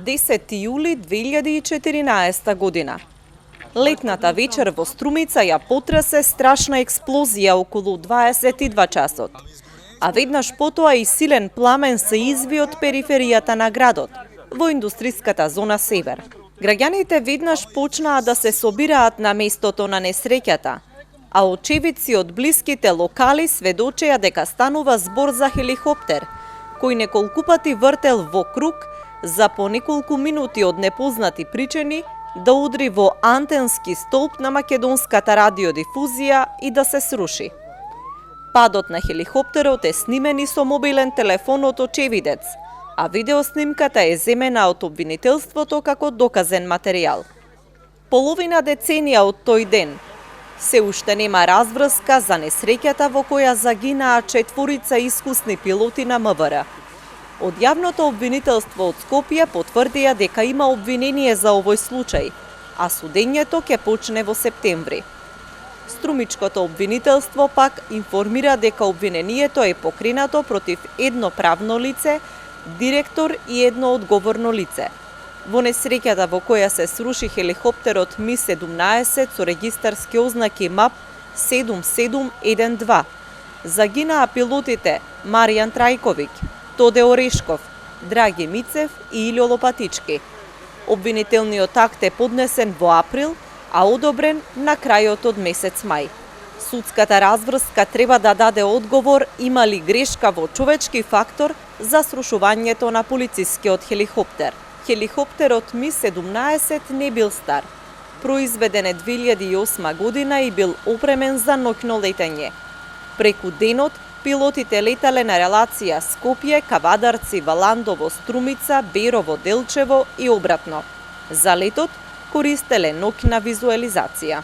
10 јули 2014 година. Летната вечер во Струмица ја потресе страшна експлозија околу 22 часот. А веднаш потоа и силен пламен се изви од периферијата на градот, во индустриската зона Север. Граѓаните веднаш почнаа да се собираат на местото на несреќата, а очевидци од блиските локали сведочеа дека станува збор за хеликоптер, кој неколку пати вртел во круг за по неколку минути од непознати причини да удри во антенски столб на македонската радиодифузија и да се сруши. Падот на хеликоптерот е снимен и со мобилен телефон од очевидец, а видеоснимката е земена од обвинителството како доказен материјал. Половина деценија од тој ден се уште нема разврска за несреќата во која загинаа 4 искусни пилоти на МВР. Од јавното обвинителство од Скопје потврдија дека има обвинение за овој случај, а судењето ќе почне во септември. Струмичкото обвинителство пак информира дека обвинението е покренато против едно правно лице, директор и едно одговорно лице. Во несреќата во која се сруши хеликоптерот Ми-17 со регистарски ознаки МАП 7712, загинаа пилотите Маријан Трајковиќ, Тоде Орешков, Драги Мицев и Илјо Лопатички. Обвинителниот акт е поднесен во април, а одобрен на крајот од месец мај. Судската разврска треба да даде одговор има ли грешка во човечки фактор за срушувањето на полицискиот хеликоптер. Хеликоптерот Ми-17 не бил стар. Произведен е 2008 година и бил опремен за ноќно летење. Преку денот, пилотите летале на релација Скопје, Кавадарци, Валандово, Струмица, Берово, Делчево и обратно. За летот користеле ноќна визуализација.